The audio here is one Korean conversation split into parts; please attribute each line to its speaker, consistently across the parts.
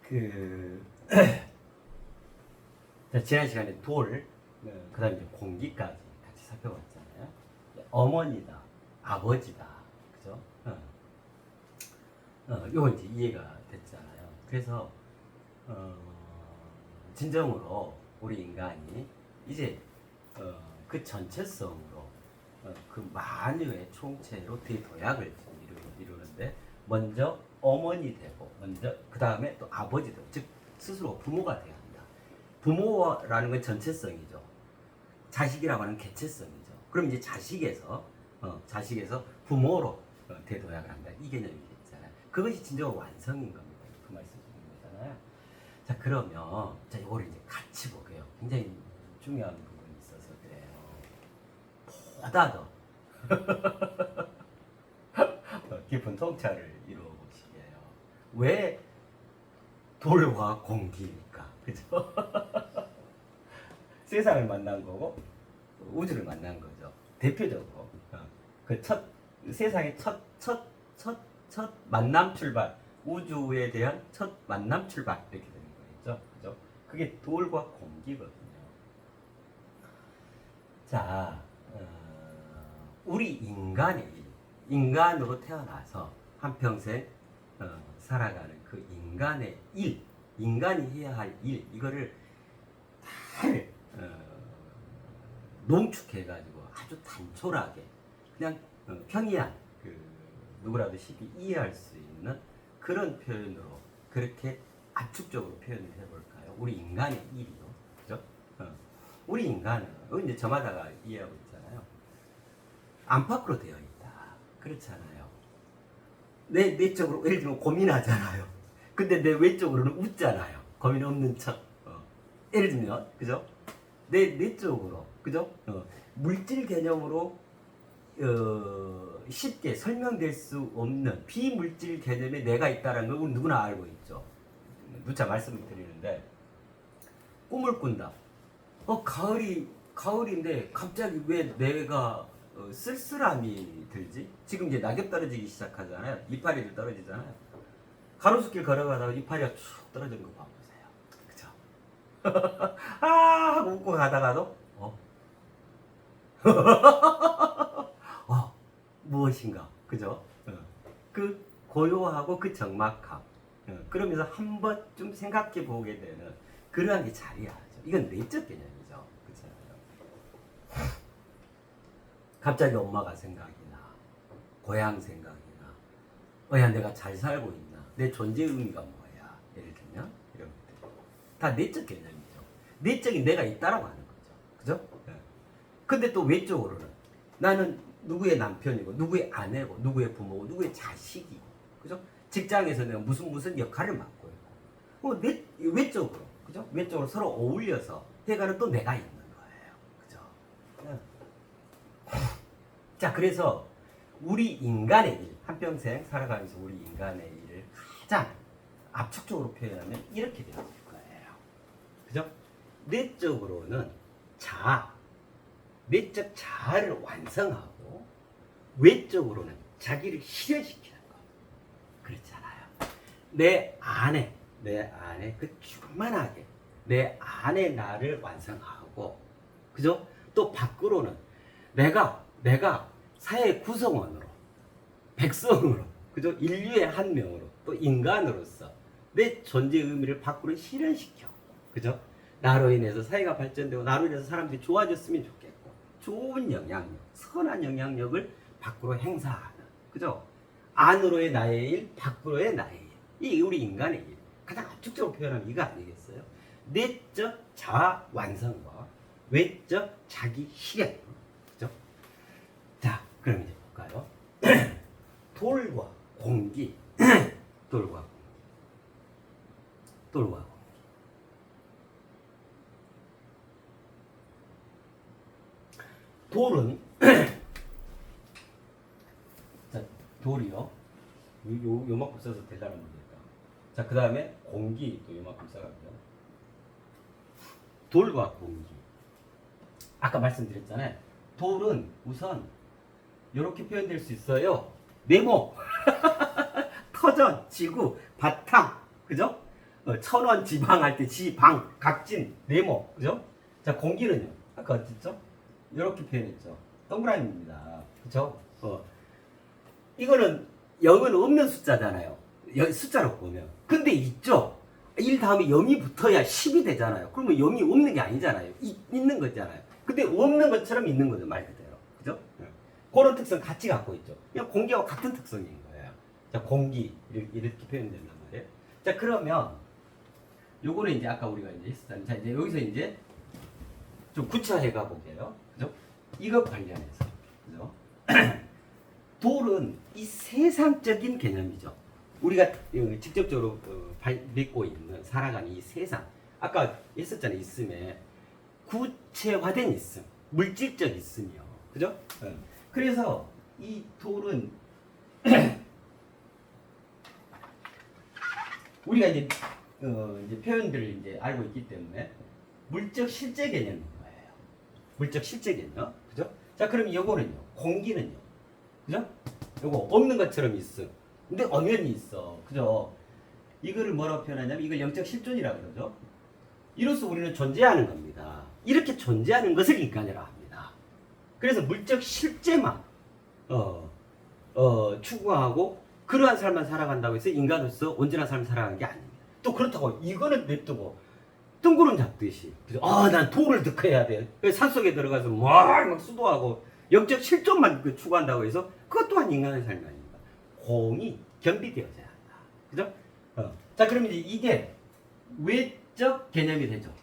Speaker 1: 그 지난 시간에 돌, 그다음에 이제 공기까지 같이 살펴봤잖아요. 어머니다, 아버지다, 그죠? 요건 이제 이해가 됐잖아요. 그래서 진정으로 우리 인간이 이제 그 전체성으로 그 만유의 총체로 대도약을 이루는데 먼저 어머니 되고 먼저 그 다음에 또 아버지 되고 즉 스스로 부모가 되어야 합니다. 부모라는 건 전체성이죠. 자식이라고 하는 개체성이죠. 그럼 이제 자식에서 부모로 대도약을 한다 이 개념이 있잖아요. 그것이 진정으로 완성인 겁니다. 그 말씀 드린 거잖아요. 자 그러면 자 이거를 이제 같이 보게요. 굉장히 중요한 부분이 있어서 그래요. 보다 더 깊은 통찰을 이루어 보시게요. 왜 돌과 공기입니까? 그죠? 세상을 만난 거고 우주를 만난 거죠. 대표적으로 그 세상의 첫 만남 출발, 우주에 대한 첫 만남 출발 이렇게 되는 거겠죠. 그죠? 그게 돌과 공기거든요. 자, 우리 인간으로 태어나서 한평생 살아가는 그 인간의 인간이 해야 할 일, 이거를 잘 농축해가지고 아주 단촐하게 그냥 평이한 누구라도 쉽게 이해할 수 있는 그런 표현으로 그렇게 압축적으로 표현을 해볼까요? 우리 인간의 일이요, 그죠? 우리 인간은 이제 저마다가 이해하고 있잖아요. 안팎으로 되어 있다. 그렇잖아요. 내 내적으로 예를 들면 고민하잖아요. 근데 내 외적으로는 웃잖아요. 고민 없는 척. 예를 들면 그죠? 내 내적으로 그죠? 물질 개념으로 쉽게 설명될 수 없는 비물질 개념에 내가 있다는 걸 우리 누구나 알고 있죠. 누차 말씀을 드리는데 꿈을 꾼다. 가을인데 갑자기 왜 내가 쓸쓸함이 들지? 지금 이제 낙엽 떨어지기 시작하잖아요. 이파리들 떨어지잖아요. 가로수길 걸어가다가 이파리가 쭉 떨어지는 거 봐보세요. 그죠? 아 하고 웃고 가다가도 무엇인가, 그죠? 그 고요하고 그 적막함, 그러면서 한 번쯤 생각해 보게 되는 그러한 게 자리하죠. 이건 내적 개념이죠, 그렇잖아요. 갑자기 엄마가 생각이 나, 고향 생각이 나, 야 내가 잘 살고 있나, 내 존재 의미가 뭐야, 예를 들면 이런 것들 다 내적 개념이죠. 내적인 내가 있다라고 하는 거죠, 그죠? 근데 또 외적으로는 나는 누구의 남편이고 누구의 아내고 누구의 부모고 누구의 자식이고, 그죠? 직장에서 내가 무슨 역할을 맡고 있고, 외적으로, 그죠? 외적으로 서로 어울려서 해가는 또 내가 있는 거예요, 그죠? 자, 그래서 우리 인간의 일, 한평생 살아가면서 우리 인간의 일을 가장 압축적으로 표현하면 이렇게 되어질 거예요, 그죠? 내적으로는 내적 자아를 완성하고 외적으로는 자기를 실현시키는 거. 그렇잖아요. 내 안에 그 충만하게 내 안에 나를 완성하고, 그죠? 또 밖으로는 내가 사회 구성원으로, 백성으로, 그죠? 인류의 한 명으로, 또 인간으로서 내 존재 의미를 밖으로 실현시켜, 그죠? 나로 인해서 사회가 발전되고 나로 인해서 사람들이 좋아졌으면 좋겠고, 좋은 영향력, 선한 영향력을 밖으로 행사하는, 그죠? 안으로의 나의 일, 밖으로의 나의 일. 이 우리 인간의 일. 가장 압축적으로 표현하면 이거 아니겠어요? 내적 자아 완성과 외적 자기 실현. 그죠? 자, 그럼 이제 볼까요? 돌과 공기. 돌과 공기. 돌은 자, 돌이요. 요만큼 써서 되려면 모르겠다. 자, 그 다음에 공기도 요만큼 써가고요. 돌과 공기. 아까 말씀드렸잖아요. 돌은 우선 이렇게 표현될 수 있어요. 네모, 터전, 지구, 바탕, 그죠? 천원 지방 할 때 지방, 각진, 네모, 그죠? 자, 공기는요. 아까 어땠죠? 이렇게 표현했죠. 동그라미입니다. 그죠? 이거는 0은 없는 숫자잖아요. 숫자로 보면. 근데 있죠? 1 다음에 0이 붙어야 10이 되잖아요. 그러면 0이 없는 게 아니잖아요. 있는 거잖아요. 근데 없는 것처럼 있는 거죠, 말 그대로. 그죠? 그런 특성 같이 갖고 있죠. 그냥 공기와 같은 특성인 거예요. 자, 공기. 이렇게 표현된단 말이에요. 자, 그러면, 요거는 이제 아까 우리가 이제 했었잖아요. 자, 이제 여기서 이제 좀 구체화해 가볼게요. 그죠? 이것 관련해서. 그죠? 돌은 이 세상적인 개념이죠. 우리가 직접적으로 믿고 있는, 살아가는 이 세상. 아까 했었잖아요. 있음에. 구체화된 있음. 물질적 있음이요. 그죠? 그래서 이 돌은 우리가 이제 표현들을 이제 알고 있기 때문에 물적 실제 개념인 거예요. 물적 실제 개념. 그죠? 자, 그럼 요거는요. 공기는요. 그죠? 요거 없는 것처럼 있어. 근데 엄연히 있어. 그죠? 이거를 뭐라고 표현하냐면 이걸 영적 실존이라고 그러죠. 이로써 우리는 존재하는 겁니다. 이렇게 존재하는 것을 인간이라고 합니다. 그래서 물적 실제만 추구하고 그러한 삶만 살아간다고 해서 인간으로서 온전한 삶을 살아가는 게 아닙니다. 또 그렇다고 이거는 냅두고 뜬구름 잡듯이 난 돌을 득해야 돼. 산속에 들어가서 막 수도하고 영적 실존만 추구한다고 해서 그것 또한 인간의 삶이 아닙니다. 공이 겸비되어져야 한다. 그죠? 자, 그러면 이게 외적 개념이 되죠.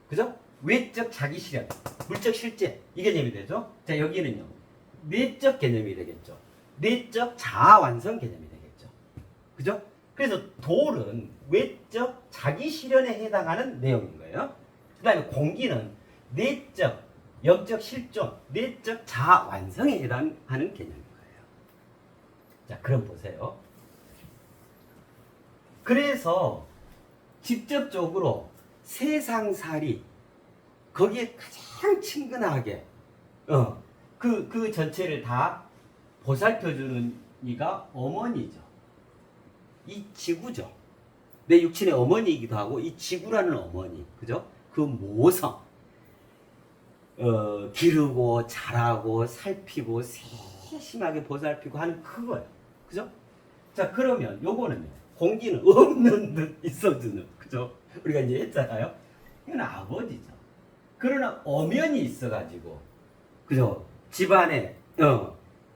Speaker 1: 그죠? 외적 자기 실현, 물적 실제 이 개념이 되죠. 자, 여기는요. 내적 개념이 되겠죠. 내적 자아 완성 개념이 되겠죠. 그죠? 그래서 돌은 외적 자기 실현에 해당하는 내용인 거예요. 그 다음에 공기는 내적 영적 실존, 내적 자아 완성에 해당하는 개념인 거예요. 자, 그럼 보세요. 그래서 직접적으로 세상살이 거기에 가장 친근하게 그 전체를 다 보살펴주는 이가 어머니죠. 이 지구죠. 내 육친의 어머니이기도 하고 이 지구라는 어머니, 그죠? 그 모성 기르고 자라고 살피고 세심하게 보살피고 하는 그거예요. 그죠? 자, 그러면 요거는요. 공기는 없는 듯 있어주는, 그죠? 우리가 이제 했잖아요. 이건 아버지죠. 그러나 엄연히 있어가지고, 그죠? 집안에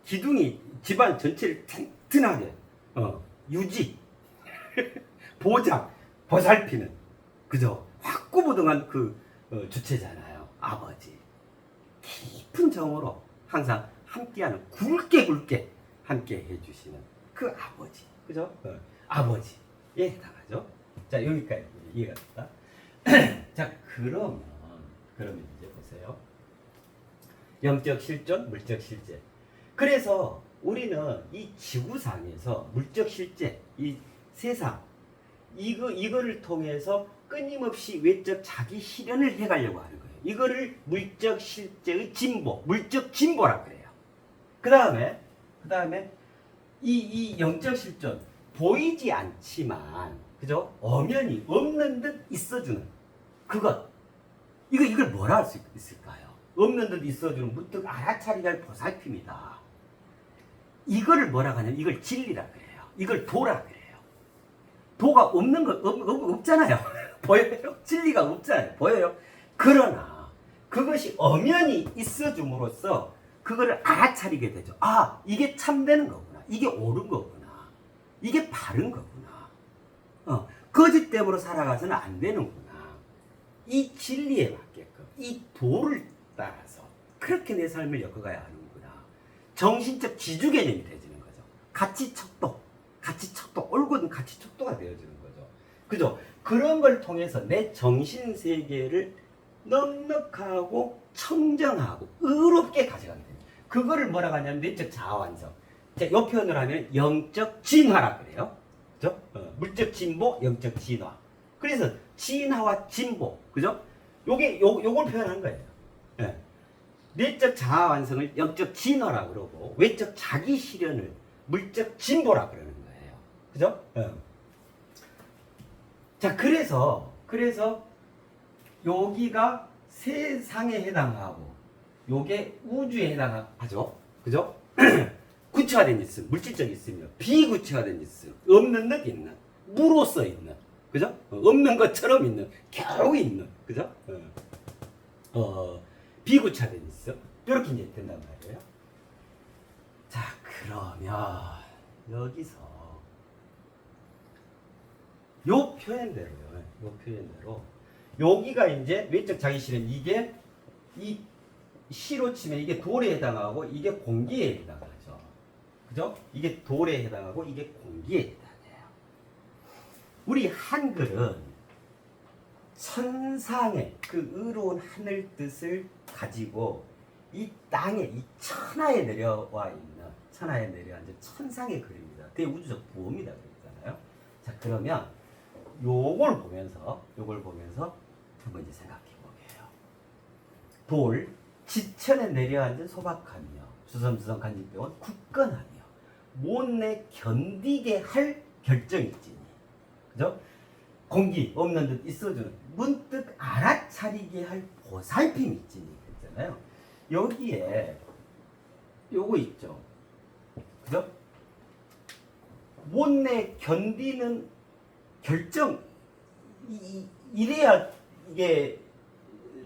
Speaker 1: 기둥이 집안 전체를 튼튼하게 유지, 보장, 보살피는, 그죠? 확고부동한 그 주체잖아요. 아버지. 깊은 정으로 항상 함께하는 굵게 함께 해주시는 그 아버지, 그죠? 아버지에 해당하죠. 자, 여기까지 이해가 됐다. 자, 그러면 이제 보세요. 영적 실존, 물적 실제. 그래서 우리는 이 지구상에서 물적 실제, 이 세상, 이거를 통해서 끊임없이 외적 자기 실현을 해가려고 하는 거예요. 이거를 물적 실제의 진보, 물적 진보라 그래요. 그 다음에 이 영적 실존, 보이지 않지만, 그죠? 엄연히 없는 듯 있어주는 그것. 이걸 뭐라 할 수 있을까요? 없는 듯 있어주는 문득 알아차리게 할 보살핌이다. 이거를 뭐라 하냐면 이걸 진리라 그래요. 이걸 도라 그래요. 도가 없는 거 없잖아요. 보여요? 진리가 없잖아요. 보여요? 그러나 그것이 엄연히 있어줌으로써 그거를 알아차리게 되죠. 아, 이게 참되는 거구나. 이게 옳은 거구나. 이게 바른 거구나. 거짓됨으로 살아가서는 안 되는구나. 이 진리에 맞게끔 이 도를 따라서 그렇게 내 삶을 엮어가야 하는구나. 정신적 지주 개념이 되어지는 거죠. 가치 척도, 올곧은 가치 척도가 되어지는 거죠. 그죠? 그런 걸 통해서 내 정신 세계를 넉넉하고 청정하고 의롭게 가져가게 됩니다. 그거를 뭐라고 하냐면 내적 자아 완성. 자, 요 표현을 하면 영적 진화라 그래요. 그죠? 물적 진보, 영적 진화. 그래서 진화와 진보, 그죠? 요걸 표현한 거예요. 네. 내적 자아 완성을 영적 진화라 그러고 외적 자기 실현을 물적 진보라 그러는 거예요. 그죠? 자, 그래서 여기가 세상에 해당하고 요게 우주에 해당하죠. 그죠? 구체화된 있음, 물질적 있으며 비구체화된 있음, 없는 듯 있는, 무로서 있는, 그죠? 없는 것처럼 있는, 겨우 있는, 그죠? 비구체화된 있음, 이렇게 이제 된단 말이에요. 자, 그러면 여기서 요 표현대로요. 요 표현대로 여기가 이제 외적 자기실은 이게 이 시로 치면 이게 돌에 해당하고 이게 공기에 해당하죠. 그죠? 이게 돌에 해당하고 이게 공기에 해당해요. 우리 한글은 천상의 그 의로운 하늘 뜻을 가지고 이 땅에 이 천하에 내려와 있는 천하에 내려앉은 천상의 글입니다. 대우주적 부호입니다. 그랬잖아요. 자, 그러면 요걸 보면서 한번 이제 생각해 보게요. 돌 지천에 내려앉은 소박하며 주섬주섬 간직되온 굳건하며 못내 견디게 할 결정일지니, 그죠? 공기 없는 듯 있어주는 문득 알아차리게 할 보살핌일지니 그랬잖아요. 여기에 요거 있죠, 그죠? 못내 견디는 결정, 이래야 이게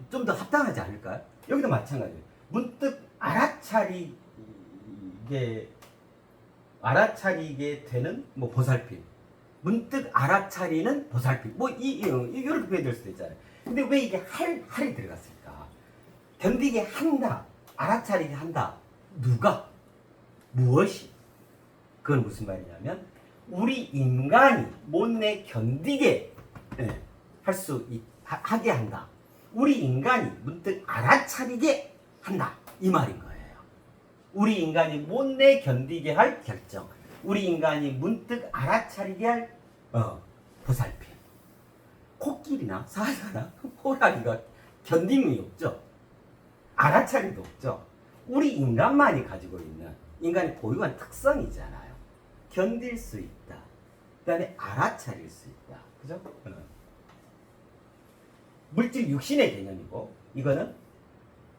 Speaker 1: 좀 더 합당하지 않을까요? 여기도 마찬가지예요. 문득 알아차리게 되는 뭐 보살핌, 문득 알아차리는 보살핌, 뭐 이렇게 표현될 수도 있잖아요. 근데 왜 이게 할이 들어갔을까? 견디게 한다, 알아차리게 한다. 누가? 무엇이? 그건 무슨 말이냐면 우리 인간이 못내 견디게 하게 한다. 우리 인간이 문득 알아차리게 한다. 이 말인 거예요. 우리 인간이 못내 견디게 할 결정. 우리 인간이 문득 알아차리게 할 보살핌. 코끼리나 사자나 호랑이가 견딤이 없죠. 알아차림도 없죠. 우리 인간만이 가지고 있는 인간의 고유한 특성이잖아요. 견딜 수 있다. 그 다음에 알아차릴 수 있다. 그죠? 물질 육신의 개념이고 이거는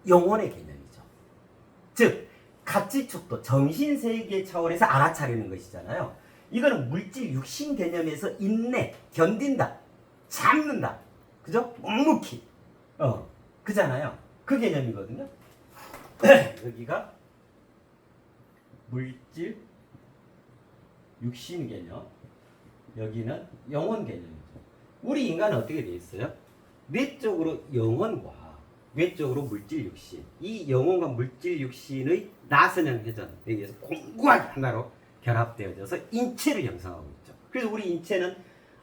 Speaker 1: 영혼의 개념이죠. 즉 가치축도 정신세계 차원에서 알아차리는 것이잖아요. 이거는 물질 육신 개념에서 인내, 견딘다, 참는다, 그죠? 묵묵히 그잖아요. 그 개념이거든요. 여기가 물질 육신 개념, 여기는 영혼 개념이죠. 우리 인간은 어떻게 되어 있어요? 내적으로 영혼과 외적으로 물질 육신, 이 영혼과 물질 육신의 나선형 회전에 의해서 공고하게 하나로 결합되어져서 인체를 형성하고 있죠. 그래서 우리 인체는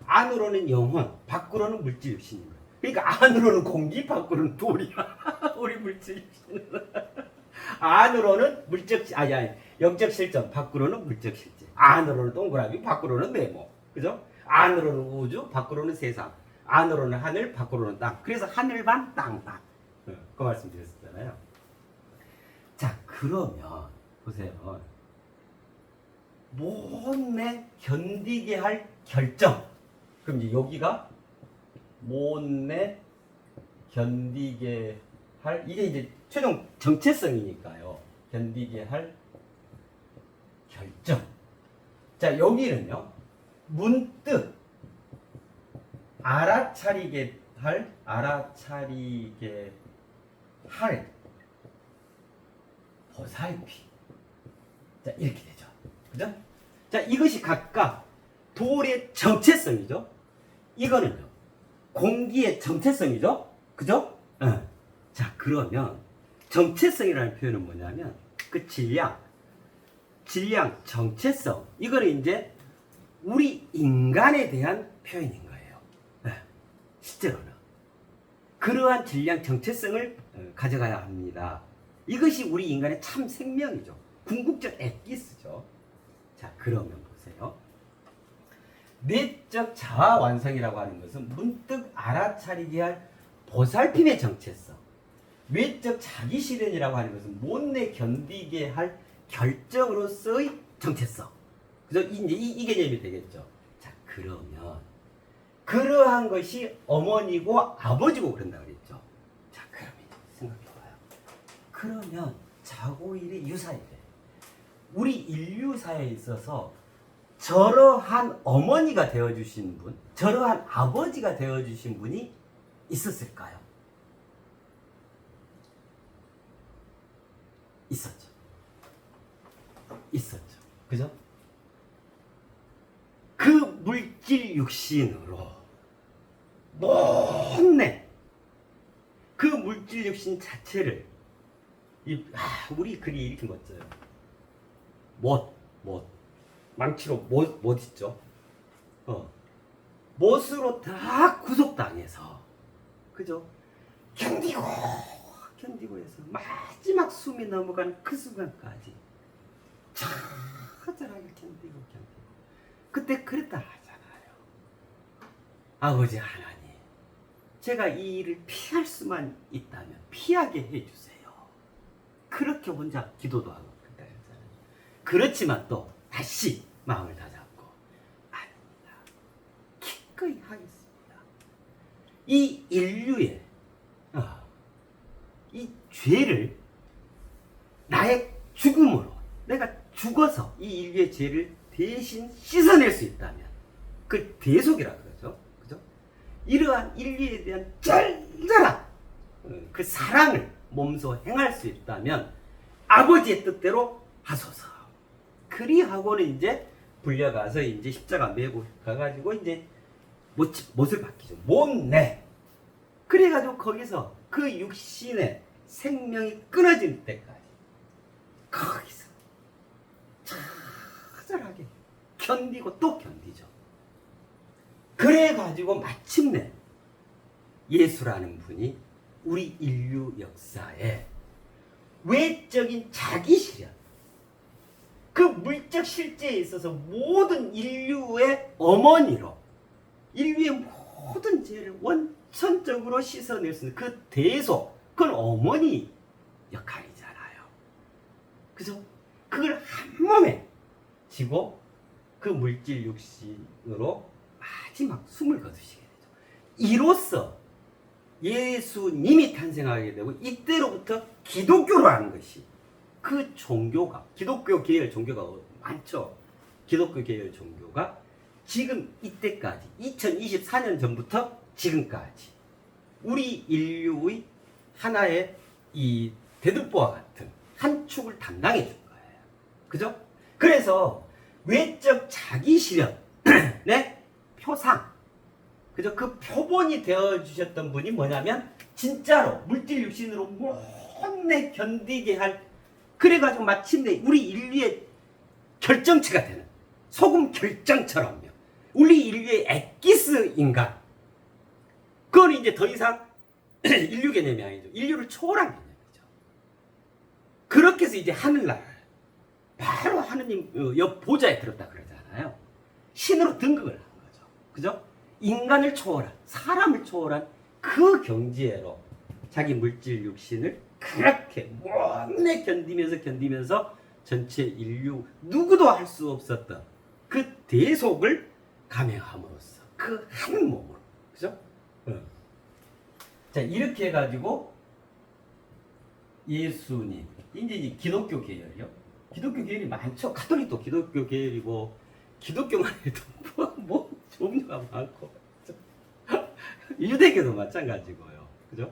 Speaker 1: 안으로는 영혼, 밖으로는 물질 육신인 거예요. 그러니까 안으로는 공기, 밖으로는 돌이야. 우리 물질 육신은 안으로는 영적 실전, 밖으로는 물적 실제. 안으로는 동그라미, 밖으로는 네모. 그죠? 안으로는 우주, 밖으로는 세상. 안으로는 하늘, 밖으로는 땅. 그래서 하늘 반, 땅 반. 그 말씀 드렸었잖아요. 자, 그러면 보세요. 못내 견디게 할 결정. 그럼 이제 여기가 못내 견디게 할, 이게 이제 최종 정체성이니까요. 견디게 할 결정. 자, 여기는요. 문득 알아차리게 할 보살핌. 자, 이렇게 되죠. 그죠? 자, 이것이 각각 돌의 정체성이죠. 이거는요. 공기의 정체성이죠. 그죠? 자, 그러면 정체성이라는 표현은 뭐냐면 그 질량, 정체성. 이거는 이제 우리 인간에 대한 표현인 거예요. 실제로는. 그러한 질량, 정체성을 가져가야 합니다. 이것이 우리 인간의 참 생명이죠. 궁극적 엑기스죠. 자, 그러면 보세요. 내적 자아 완성이라고 하는 것은 문득 알아차리게 할 보살핌의 정체성. 외적 자기 실현이라고 하는 것은 못내 견디게 할 결정으로서의 정체성. 그죠? 이제 이 개념이 되겠죠. 자, 그러면 그러한 것이 어머니고 아버지고 그런다 그랬죠. 자, 그럼 이제 생각해봐요. 그러면 자고일의 유사일에 우리 인류사에 있어서 저러한 어머니가 되어주신 분, 저러한 아버지가 되어주신 분이 있었을까요? 있었죠. 있었죠. 그죠? 그 물질 육신으로 못내 그 물질 육신 자체를 우리 글이 이렇게 멋져요. 못 망치로 못 있죠. 못으로 다 구속당해서 그죠? 견디고 해서 마지막 숨이 넘어가는 그 순간까지 처절하게 견디고 그때 그랬다 하잖아요. 아버지 하나님, 제가 이 일을 피할 수만 있다면 피하게 해주세요. 그렇게 혼자 기도도 하고 그랬다 했잖아요. 그렇지만 또 다시 마음을 다잡고 아닙니다. 기꺼이 하겠습니다. 이 인류의 이 죄를 나의 죽음으로 내가 죽어서 이 인류의 죄를 대신 씻어낼 수 있다면 그 대속이라 그러죠. 그죠? 이러한 인류에 대한 절절한 그 사랑을 몸소 행할 수 있다면 아버지의 뜻대로 하소서. 그리하고는 이제 불려가서 이제 십자가 메고 가가지고 이제 못을 받기죠. 못내. 그래가지고 거기서 그 육신의 생명이 끊어질 때까지 거기서 처절하게 견디고 또 견디죠. 그래가지고 마침내 예수라는 분이 우리 인류 역사에 외적인 자기 실현, 그 물적 실제에 있어서 모든 인류의 어머니로 인류의 모든 죄를 원천적으로 씻어낼 수 있는 그 대소, 그건 어머니 역할이잖아요. 그죠? 그걸 한 몸에 지고 그 물질 육신으로 마지막 숨을 거두시게 되죠. 이로써 예수님이 탄생하게 되고 이때로부터 기독교로 하는 것이 그 종교가, 기독교 계열 종교가 많죠. 기독교 계열 종교가 지금 이때까지 2024년 전부터 지금까지 우리 인류의 하나의 이 대들보와 같은 한 축을 담당해 준 거예요. 그죠? 그래서 외적 자기 실현, 네? 표상, 그죠? 그 표본이 되어 주셨던 분이 뭐냐면 진짜로 물질 육신으로 못내 견디게 할, 그래가지고 마침내 우리 인류의 결정체가 되는 소금 결정처럼요. 우리 인류의 엑기스 인간. 그건 이제 더 이상 인류 개념이 아니죠. 인류를 초월한 개념이죠. 그렇게 해서 이제 하늘나라 바로 하느님 옆 보좌에 들었다 그러잖아요. 신으로 등극을 한 거죠. 그죠? 인간을 초월한, 사람을 초월한 그 경지에로 자기 물질 육신을 그렇게 못내 견디면서 전체 인류 누구도 할 수 없었던 그 대속을 감행함으로써 그 한 몸으로, 그죠? 자, 이렇게 해가지고 예수님, 이제 기독교 계열이요. 기독교 계열이 많죠. 가톨릭도 기독교 계열이고 기독교만 해도 뭐 종류가 많고 유대교도 마찬가지고요. 그죠?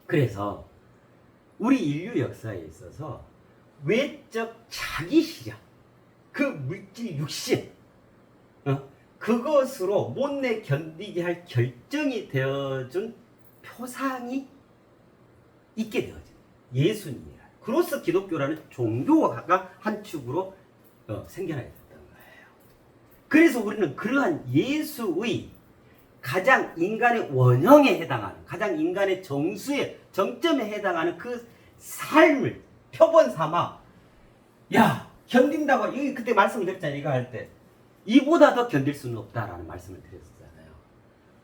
Speaker 1: 그래서 우리 인류 역사에 있어서 외적 자기 실현, 그 물질 육신, 그것으로 못내 견디게 할 결정이 되어준 표상이 있게 되어진 예수님이라. 그로서 기독교라는 종교가 한 축으로 생겨나게 됐던 거예요. 그래서 우리는 그러한 예수의 가장 인간의 원형에 해당하는, 가장 인간의 정수의 정점에 해당하는 그 삶을 표본 삼아, 야, 견딘다고, 이거 그때 말씀을 드렸잖아요. 이거 할 때. 이보다 더 견딜 수는 없다라는 말씀을 드렸잖아요.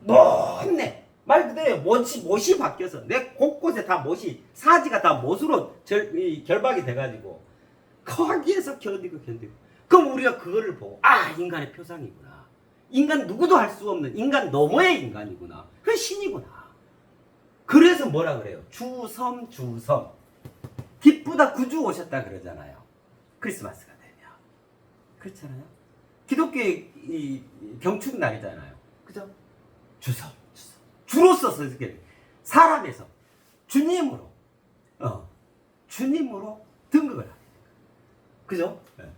Speaker 1: 못내. 말 그대로 못이 바뀌어서 내 곳곳에 다 못이, 사지가 다 못으로 결박이 돼가지고 거기에서 견디고 그럼 우리가 그거를 보고 인간의 표상이구나. 인간 누구도 할 수 없는 인간 너머의 인간이구나. 그 신이구나. 그래서 뭐라 그래요? 주섬. 기쁘다 구주 오셨다 그러잖아요. 크리스마스가 되면. 그렇잖아요. 기독교의 이 경축날이잖아요. 그죠? 주섬. 주로서 사람에서 주님으로 등극을 하게 됩니다. 그죠? 네.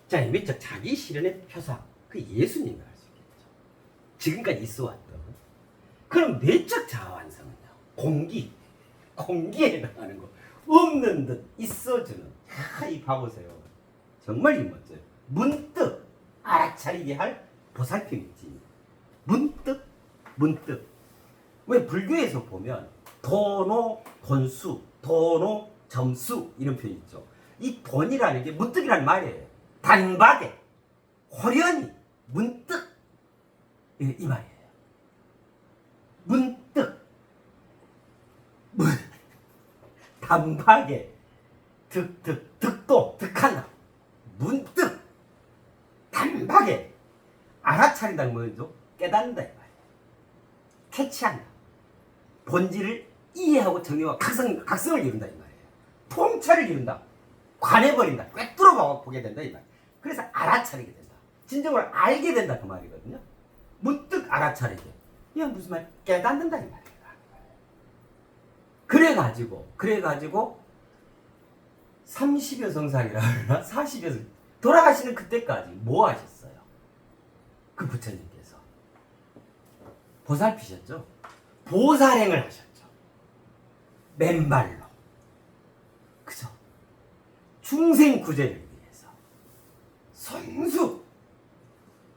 Speaker 1: 자, 외적 자기 실현의 표상, 그 예수님을 알 수 있겠죠. 지금까지 있어 왔던. 그럼 내적 자아 완성은요? 공기에 해당하는 거. 없는 듯 있어주는. 이 봐보세요. 정말 이 멋져요. 문득 알아차리게 할 보살핌이지. 문득. 왜 불교에서 보면 도노 돈수, 도노 점수 이런 표현이 있죠. 이 돈이라는 게 문득이라는 말이에요. 단박에 호련히 문득 이 말이에요. 문득 단박에 득하나 문득 단박에 알아차린다는 뭐죠? 깨닫는다 이 말이에요. 캐치한다. 본질을 이해하고 정의와 각성을 이룬다 이 말이에요. 통찰을 이룬다. 관해버린다. 꿰뚫어 보게 된다 이 말이에요. 그래서 알아차리게 된다. 진정으로 알게 된다 그 말이거든요. 문득 알아차리게. 이건 무슨 말? 깨닫는다 이 말이에요. 그래가지고 30여 성살이라 그러나 40여 성 돌아가시는 그때까지 뭐 하셨어요? 그 부처님께서 보살피셨죠? 보살행을 하셨죠. 맨발로. 그죠? 중생 구제를 위해서 손수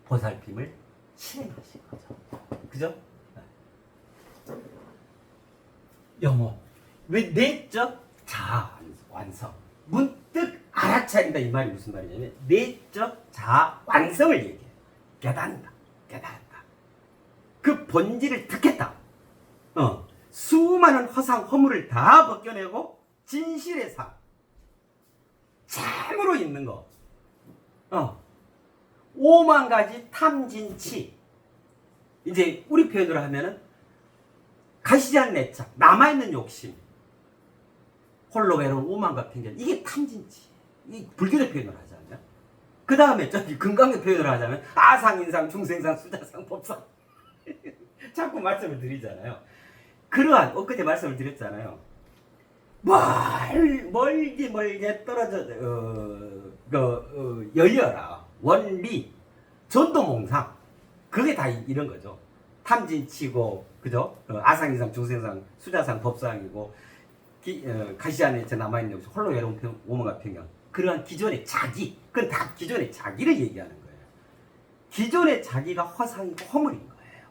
Speaker 1: 보살핌을 실행하신 거죠. 그죠? 영어. 왜 내적 자아 완성. 문득 알아차린다 이 말이 무슨 말이냐면 내적 자아 완성을 얘기해요. 깨닫는다. 그 본질을 듣겠다. 수많은 허상 허물을 다 벗겨내고 진실의 삶. 참으로 있는 거. 5만 가지 탐진치. 이제 우리 표현으로 하면은 가시지 않는 애착, 남아있는 욕심, 홀로 외로운 오만과 편견. 이게 탐진치. 이 불교의 표현을 하자면. 그 다음에 저기 금강의 표현을 하자면 아상인상, 중생상, 수자상, 법상. 자꾸 말씀을 드리잖아요. 그러한 엊그제 말씀을 드렸잖아요. 멀게 떨어져 열려라. 원리, 전도몽상. 그게 다 이런 거죠. 탐진치고, 그죠? 아상인상, 중생상, 수자상, 법상이고, 가시 안에 남아있는 여기서 홀로 외로운 오만과 평양. 그러한 기존의 자기, 그건 다 기존의 자기를 얘기하는 거예요. 기존의 자기가 허상이고 허물인 거예요.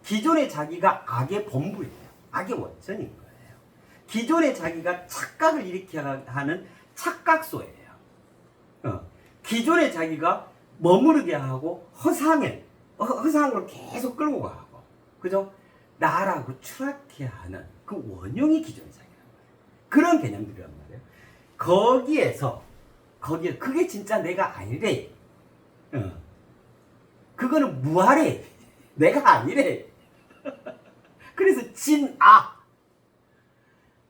Speaker 1: 기존의 자기가 악의 본부예요. 악의 원천인 거예요. 기존의 자기가 착각을 일으켜야 하는 착각소예요. 기존의 자기가 머무르게 하고 허상으로 계속 끌고 가고, 그죠? 나라고 추락해 하는 그 원흉이 기존의 자기라는 거예요. 그런 개념들이란 말이에요. 그게 진짜 내가 아니래. 그거는 무아래. 내가 아니래. 그래서 진아.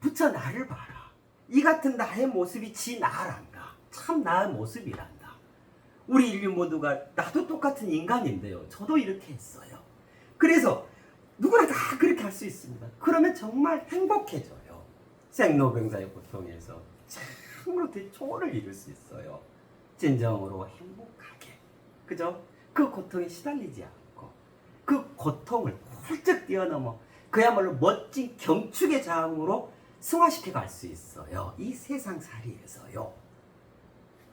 Speaker 1: 부처 나를 봐라. 이 같은 나의 모습이 진아란다. 참 나의 모습이란다. 우리 인류 모두가 나도 똑같은 인간인데요. 저도 이렇게 했어요. 그래서 누구나 다 그렇게 할 수 있습니다. 그러면 정말 행복해져요. 생로병사의 고통에서 참으로 대초를 이룰 수 있어요. 진정으로 행복하게. 그죠? 그 고통에 시달리지 않고 그 고통을 훌쩍 뛰어넘어 그야말로 멋진 경축의 자음으로 승화시켜 갈 수 있어요. 이 세상살이에서요.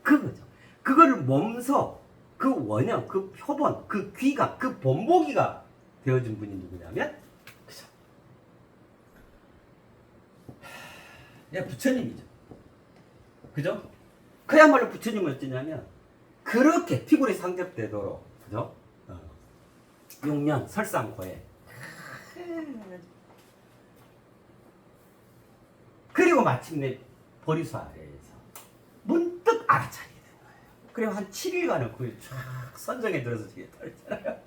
Speaker 1: 그거죠. 그거를 몸소 그 원형, 그 표본, 그 귀감, 그 본보기가 되어준 분이 누구냐면 그죠? 부처님이죠. 그죠? 그야말로 부처님은 어쩌냐면 그렇게 피골이 상접되도록, 그죠? 6년 설상고에 그리고 마침내 보리수 아래에서 문득 알아차리게 된 거예요. 그리고 한 7일간은 그쫙 선정에 들어서 뒤에 떨잖아요.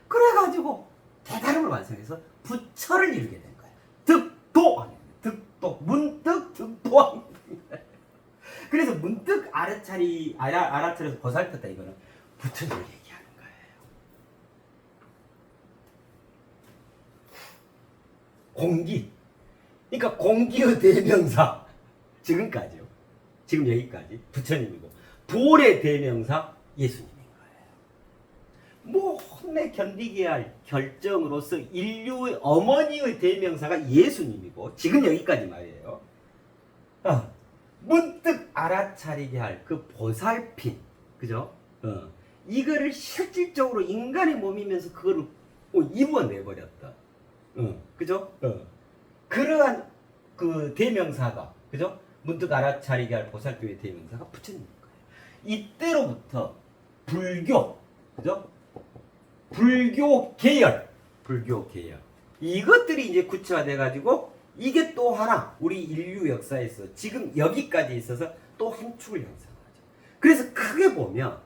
Speaker 1: 그래가지고 대단함을 완성해서 부처를 이루게 된 거예요. 득도, 득도, 문득 득도한 거예요. 그래서 문득 알아차려서 보살폈다, 이거는 부처님을 얘기하는 거예요. 공기. 그러니까 공기의 대명사. 지금까지요. 지금 여기까지 부처님이고, 불의 대명사 예수님인 거예요. 뭐 혼내 견디게 할 결정으로서 인류의 어머니의 대명사가 예수님이고, 지금 여기까지 말이에요. 문득 알아차리게 할 그 보살핌, 그죠? 이거를 실질적으로 인간의 몸이면서 그거를 이루어내버렸다. 그죠? 그러한 그 대명사가, 그죠? 문득 알아차리게 할 보살핌의 대명사가 부처님인 거예요. 이때로부터 불교, 그죠? 불교 계열, 이것들이 이제 구체화돼 가지고, 이게 또 하나 우리 인류 역사에서 지금 여기까지 있어서 또 한 축을 형성하죠. 그래서 크게 보면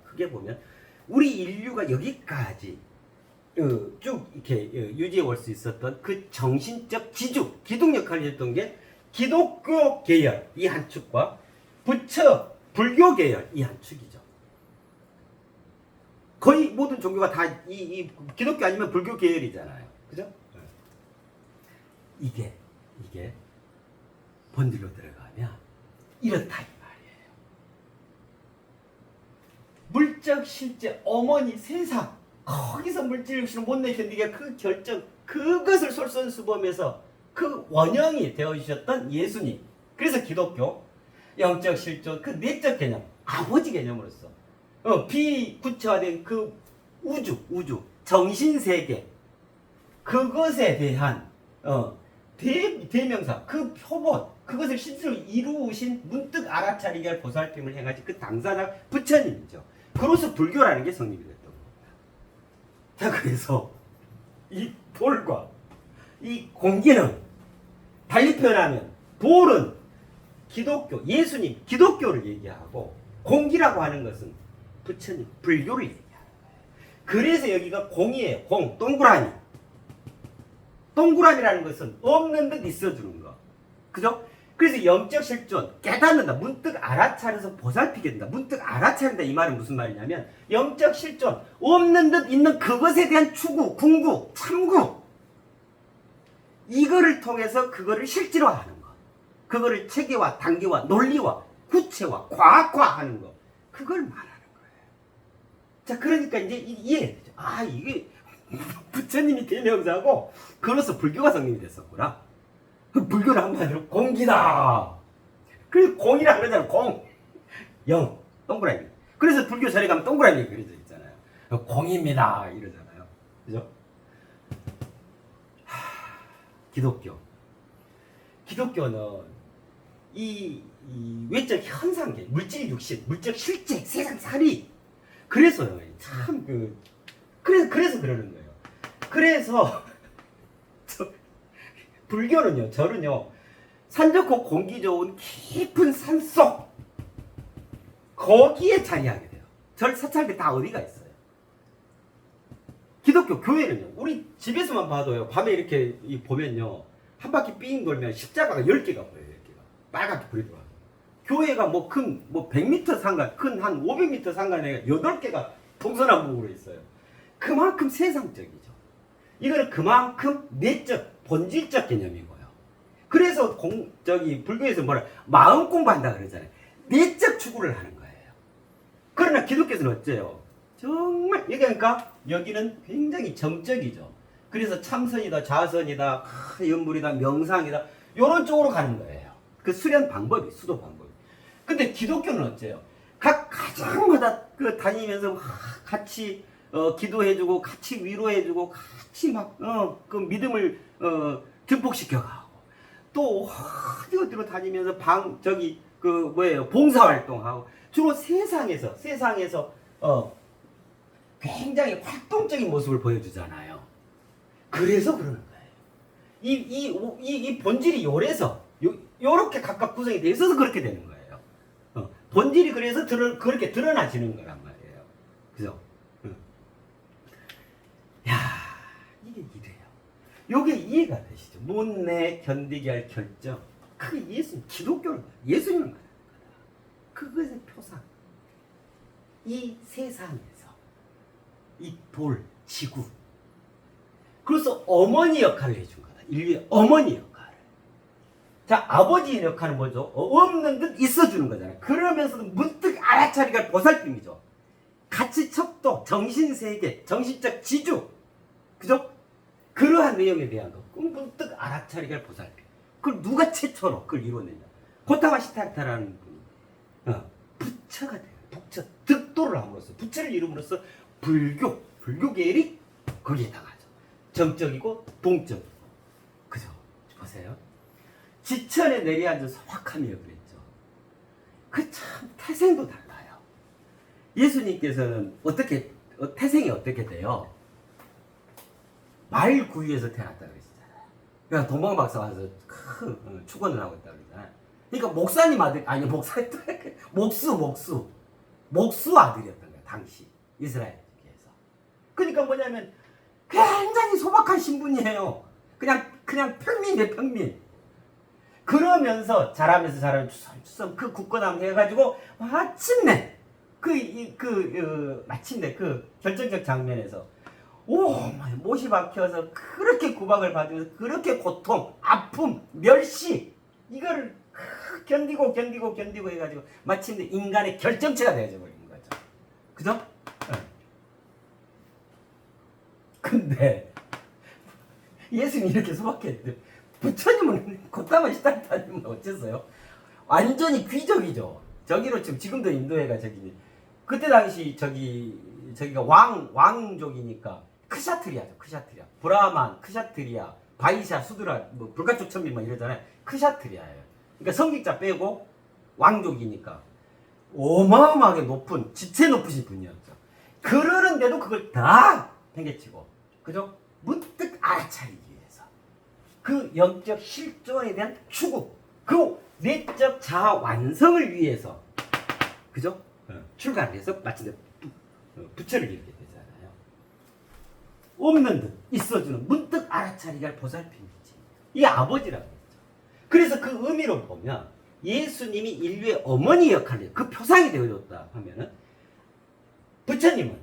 Speaker 1: 우리 인류가 여기까지 쭉 이렇게 유지해 올 수 있었던 그 정신적 지주, 기둥 역할을 했던 게 기독교 계열 이 한 축과 부처 불교 계열 이 한 축이죠. 거의 모든 종교가 다 이 기독교 아니면 불교 계열이잖아요. 그죠? 이게 본질로 들어가면 이렇다 이 말이에요. 물적 실제 어머니 세상, 거기서 물질 육신을 못 내견디게 그 결정, 그것을 솔선수범해서 그 원형이 되어주셨던 예수님. 그래서 기독교 영적 실존, 그 내적 개념, 아버지 개념으로서 비구체화된 그 우주 정신세계, 그것에 대한 대명사, 그 표본, 그것을 실제로 이루신 문득 알아차리게 할 보살핌을 행하신 그 당사자 부처님이죠. 그로서 불교라는 게 성립이 됐던 겁니다. 자, 그래서 이 볼과 이 공기는 달리 표현하면 볼은 기독교, 예수님, 기독교를 얘기하고, 공기라고 하는 것은 부처님, 불교를 얘기하는 거예요. 그래서 여기가 공이에요. 공, 동그라미. 동그라미라는 것은 없는 듯 있어주는 거. 그죠? 그래서 영적 실존, 깨닫는다. 문득 알아차려서 보살피게 된다. 문득 알아차린다. 이 말은 무슨 말이냐면, 영적 실존, 없는 듯 있는 그것에 대한 추구, 궁구, 참구. 이거를 통해서 그거를 실질화하는 거. 그거를 체계화, 단계화, 논리화, 구체화, 과학화하는 거. 그걸 말하는 거예요. 자, 그러니까 이제 이해되죠. 아, 이게 부처님이 대명사고, 그로서 불교가 성립이 됐었구나. 불교를 한마디로 공기다. 그래서 공이라 그러잖아요. 공. 영. 동그라미. 그래서 불교 절에 가면 동그라미 그려져 있잖아요. 공입니다. 이러잖아요. 그죠? 기독교는 이 외적 현상계, 물질 육신, 물적 실제, 세상 살이. 그래서요. 참 그래서 그러는 거예요. 그래서 불교는요, 절은요, 산 좋고 공기 좋은 깊은 산속, 거기에 자리하게 돼요. 절 사찰들 다 어디가 있어요? 기독교 교회는요, 우리 집에서만 봐도요, 밤에 이렇게 보면요, 한 바퀴 삥 돌면 십자가가 10개가 보여요. 10개가 빨갛게 불이 들어와요. 교회가 뭐 큰 100m 상간, 큰 한 500m 상간에 8개가 동서남북으로 있어요. 그만큼 세상적이죠. 이거는 그만큼 내적, 본질적 개념이고요. 그래서 불교에서 마음 공부한다 그러잖아요. 내적 추구를 하는 거예요. 그러나 기독교에서는 어째요? 정말 그러니까 여기는 굉장히 정적이죠. 그래서 참선이다, 자선이다, 연불이다, 명상이다, 이런 쪽으로 가는 거예요. 그 수련 방법이, 수도 방법이. 근데 기독교는 어째요? 각 가정마다 다니면서 같이 기도해주고, 같이 위로해주고, 같이 그 믿음을 증폭시켜가고, 또 어디로 다니면서 봉사활동하고, 주로 세상에서 굉장히 활동적인 모습을 보여주잖아요. 그래서 그러는 거예요. 이 본질이 요래서 요렇게 각각 구성이 돼 있어서 그렇게 되는 거예요. 본질이 그래서 그렇게 드러나지는 거란 말이에요. 그죠? 응. 야, 이게 이래요. 요게 이해가 되시죠? 못내 견디게 할 결정. 그게 기독교를 예수님을 말하는 거다. 그것의 표상. 이 세상에서 이 돌, 지구. 그래서 어머니 역할을 해준 거다. 인류의 어머니 역할. 자, 아버지 역할은 뭐죠? 없는 듯 있어주는 거잖아요. 그러면서도 문득 알아차리가 보살핌이죠. 가치 척도, 정신세계, 정신적 지주. 그죠? 그러한 내용에 대한 거. 문득 알아차리가 보살핌. 그걸 누가 최초로 그걸 이루어냈냐? 고타마 시타타라는 분이 부처가 돼요. 부처. 득도를 함으로써, 부처를 이룸으로써 불교 계열이 거기에 나가죠. 정적이고 동적이고. 그죠? 보세요. 지천에 내려앉은 소확함이라고 그랬죠. 그 참 태생도 달라요. 예수님께서는 태생이 어떻게 돼요? 말 구유에서 태어났다 그러시잖아요. 그러니까 동방박사 와서 큰 축원을 하고 있다 그러잖아요. 그러니까 목사님 아들, 아니 목수 아들이었던 거예요. 당시 이스라엘에서. 그러니까 뭐냐면 굉장히 소박한 신분이에요. 그냥 평민이에요, 평민. 그러면서 자라면서 추섬 그 굳건함 해가지고 마침내 마침내 그 결정적 장면에서 못이 박혀서 그렇게 구박을 받으면서 그렇게 고통, 아픔, 멸시 이거를 견디고 해가지고 마침내 인간의 결정체가 되어져 버리는 거죠. 그죠? 근데 예수님이 이렇게 소박했는데 부처님은 고타마 시타타님은 어땠어요? 완전히 귀족이죠. 저기로 지금도 인도회가 그때 당시 저기가 왕족이니까 크샤트리아죠. 크샤트리아. 브라만, 크샤트리아, 바이샤, 수드라, 뭐 불가촉 천민 뭐 이러잖아요. 크샤트리아예요. 그러니까 성직자 빼고 왕족이니까 어마어마하게 높은 지체 높으신 분이었죠. 그러는데도 그걸 다 팽개치고, 그죠? 문득 알아차리기 위해서 그 영적 실존에 대한 추구, 그 내적 자아 완성을 위해서, 그죠? 출가를 해서 마침내 부처를 이루게 되잖아요. 없는 듯 있어주는 문득 알아차리게 할 보살핌이지. 이게 아버지라고 했죠. 그래서 그 의미로 보면 예수님이 인류의 어머니 역할을 그 표상이 되어줬다 하면은 부처님은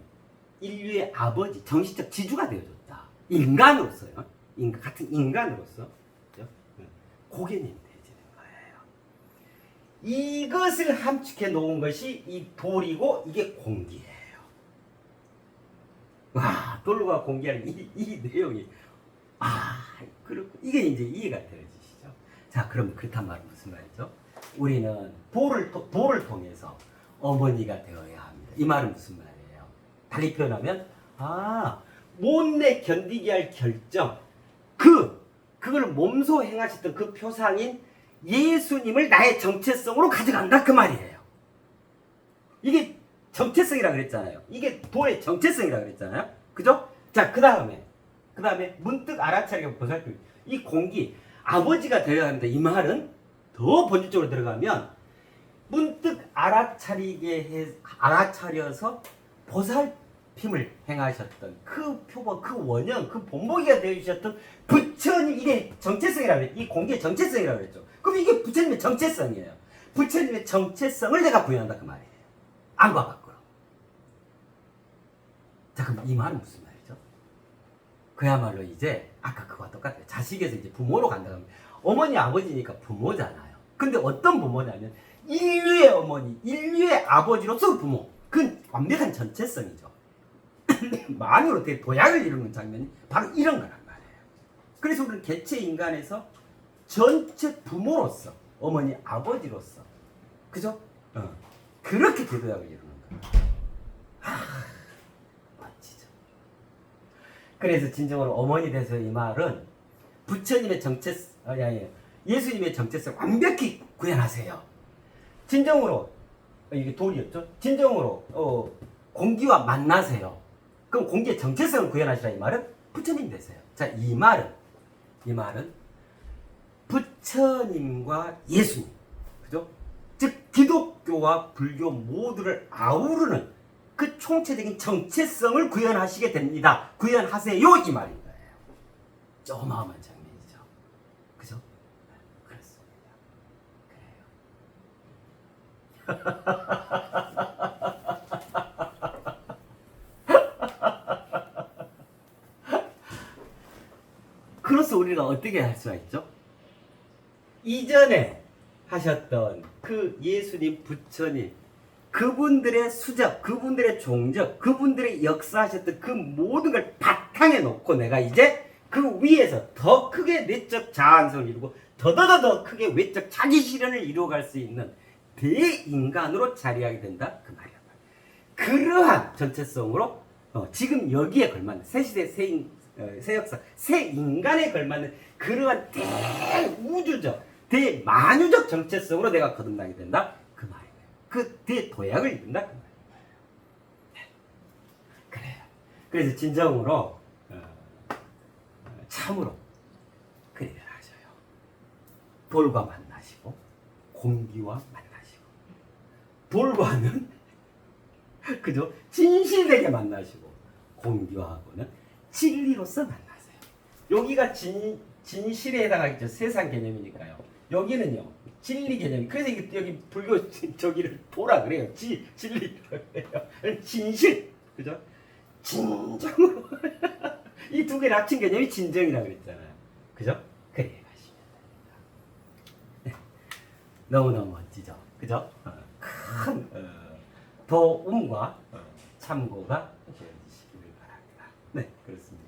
Speaker 1: 인류의 아버지, 정신적 지주가 되어줬다. 인간으로서요. 같은 인간으로서. 그죠? 고개님이 되어지는 거예요. 이것을 함축해 놓은 것이 이 돌이고 이게 공기예요. 와, 돌과 공기하는 이 내용이 그렇고 이게 이제 이해가 되어지시죠. 자, 그럼 그렇단 말은 무슨 말이죠? 우리는 돌을 통해서 어머니가 되어야 합니다. 이 말은 무슨 말이에요? 달리 표현하면 못내 견디게 할 결정, 그걸 몸소 행하셨던 그 표상인 예수님을 나의 정체성으로 가져간다 그 말이에요. 이게 정체성이라 그랬잖아요. 이게 도의 정체성이라 그랬잖아요. 그죠? 자, 그 다음에 문득 알아차리고 보살핌. 이 공기 아버지가 되어야 합니다. 이 말은 더 본질적으로 들어가면 문득 알아차려서 보살핌을 행하셨던 그 표본, 그 원형, 그 본보기가 되어주셨던 부처님, 이게 정체성이라고 그랬죠. 이 공기의 정체성이라고 그랬죠. 그럼 이게 부처님의 정체성이에요. 부처님의 정체성을 내가 부여한다 그 말이에요. 안과 밖으로. 자, 그럼 이 말은 무슨 말이죠? 그야말로 이제 아까 그거와 똑같아요. 자식에서 이제 부모로 간다고 하면 어머니 아버지니까 부모잖아요. 근데 어떤 부모냐면 인류의 어머니, 인류의 아버지로서 부모. 그건 완벽한 전체성이죠. 만으로 되게 도약을 이루는 장면이 바로 이런 거란 말이에요. 그래서 우리는 개체 인간에서 전체 부모로서, 어머니 아버지로서, 그죠? 그렇게 대도약을 이루는 거예요. 멋지죠. 그래서 진정으로 어머니 돼서 이 말은 부처님의 예수님의 정체성 완벽히 구현하세요. 진정으로 이게 돌이었죠. 진정으로 공기와 만나세요. 그럼 공기의 정체성을 구현하시라 이 말은 부처님 되세요. 자, 이 말은 부처님과 예수님, 그죠? 즉 기독교 기독교와 불교 모두를 아우르는 그 총체적인 정체성을 구현하시게 됩니다. 구현하세요 이 말인 거예요. 어마어마한 장면이죠. 그죠? 그렇습니다. 그래요. 그래서 우리가 어떻게 할 수가 있죠? 이전에 하셨던 그 예수님, 부처님, 그분들의 수적, 그분들의 종적, 그분들의 역사하셨던 그 모든 걸 바탕에 놓고 내가 이제 그 위에서 더 크게 내적 자아성을 이루고 더 크게 외적 자기 실현을 이루어갈 수 있는 대인간으로 자리하게 된다 그 말이야. 그러한 전체성으로 지금 여기에 걸맞는 새 시대 새 역사 새 인간에 걸맞는 그러한 대우주적 대만유적 정체성으로 내가 거듭나게 된다 그 말이에요. 그 대도약을 이룬다 그 말이에요. 그래요. 그래서 진정으로 참으로 그리를 하셔요. 돌과 만나시고 공기와 만나시고 돌과는 그죠? 진실되게 만나시고 공기와하고는 진리로서 만나세요. 여기가 진실에 해당하겠죠. 세상 개념이니까요. 여기는요 진리 개념. 그래서 여기 불교 저기를 도라 그래요. 진리라고 그래요. 진실, 그죠? 진정으로 이 두 개를 합친 개념이 진정이라고 그랬잖아요. 그죠? 그래 가시면 됩니다. 네. 너무너무 멋지죠, 그죠? 큰 도움과 참고가 되어주시기를 바랍니다. 네, 그렇습니다.